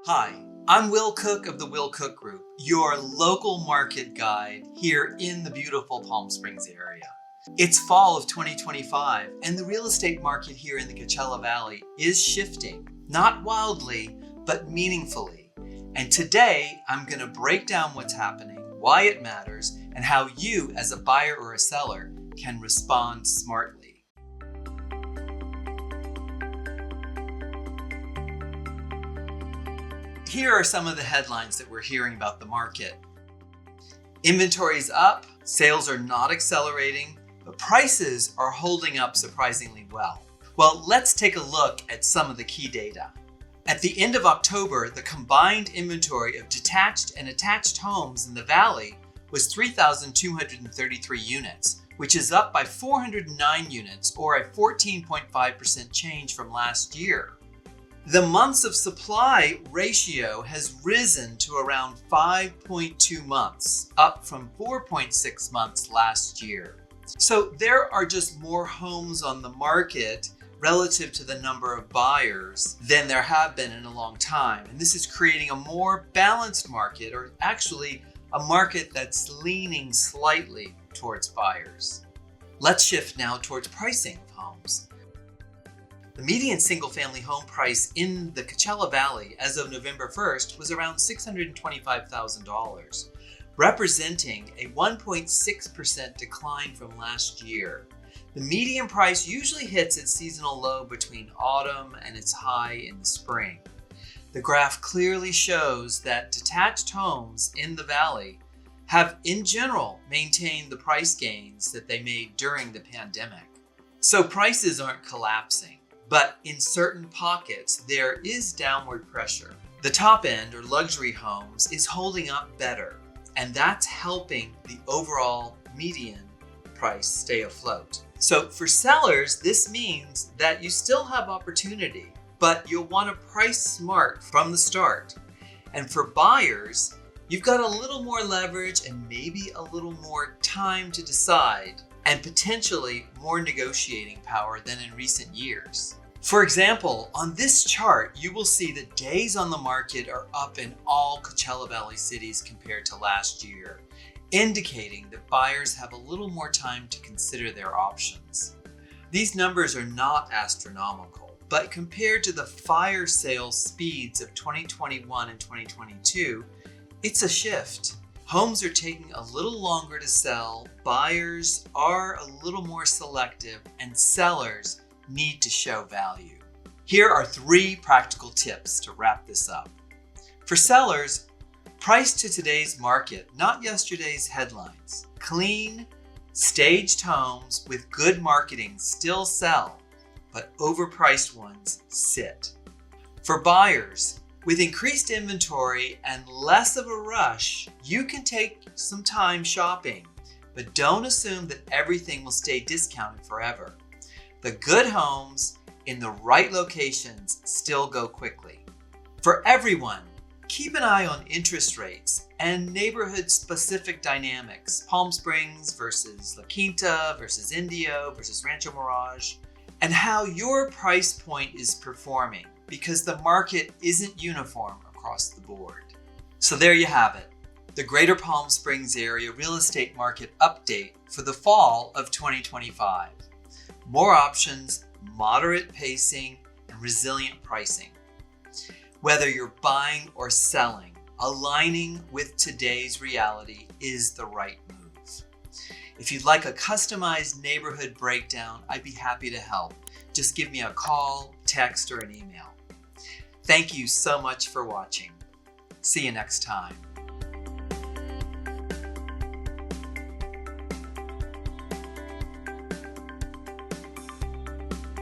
Hi, I'm Will Cook of the Will Cook Group, your local market guide here in the beautiful Palm Springs area. It's fall of 2025 and the real estate market here in the Coachella Valley is shifting, not wildly, but meaningfully. And today I'm going to break down what's happening, why it matters, and how you as a buyer or a seller can respond smartly. Here are some of the headlines that we're hearing about the market. Inventory is up, sales are not accelerating, but prices are holding up surprisingly well. Well, let's take a look at some of the key data. At the end of October, the combined inventory of detached and attached homes in the Valley was 3,233 units, which is up by 409 units or a 14.5% change from last year. The months of supply ratio has risen to around 5.2 months, up from 4.6 months last year. So there are just more homes on the market relative to the number of buyers than there have been in a long time. And this is creating a more balanced market, or actually a market that's leaning slightly towards buyers. Let's shift now towards pricing of homes. The median single-family home price in the Coachella Valley as of November 1st was around $625,000, representing a 1.6% decline from last year. The median price usually hits its seasonal low between autumn and its high in the spring. The graph clearly shows that detached homes in the Valley have, in general, maintained the price gains that they made during the pandemic. So prices aren't collapsing. But in certain pockets, there is downward pressure. The top end, or luxury homes, is holding up better, and that's helping the overall median price stay afloat. So for sellers, this means that you still have opportunity, but you'll want to price smart from the start. And for buyers, you've got a little more leverage and maybe a little more time to decide, and potentially more negotiating power than in recent years. For example, on this chart, you will see that days on the market are up in all Coachella Valley cities compared to last year, indicating that buyers have a little more time to consider their options. These numbers are not astronomical, but compared to the fire sale speeds of 2021 and 2022, it's a shift. Homes are taking a little longer to sell, buyers are a little more selective, and sellers need to show value. Here are 3 practical tips to wrap this up. For sellers, price to today's market, not yesterday's headlines. Clean, staged homes with good marketing still sell, but overpriced ones sit. For buyers, with increased inventory and less of a rush, you can take some time shopping, but don't assume that everything will stay discounted forever. The good homes in the right locations still go quickly. For everyone, keep an eye on interest rates and neighborhood-specific dynamics. Palm Springs versus La Quinta versus Indio versus Rancho Mirage, and how your price point is performing, because the market isn't uniform across the board. So there you have it, the Greater Palm Springs area real estate market update for the fall of 2025. More options, moderate pacing, and resilient pricing. Whether you're buying or selling, aligning with today's reality is the right move. If you'd like a customized neighborhood breakdown, I'd be happy to help. Just give me a call, text, or an email. Thank you so much for watching. See you next time.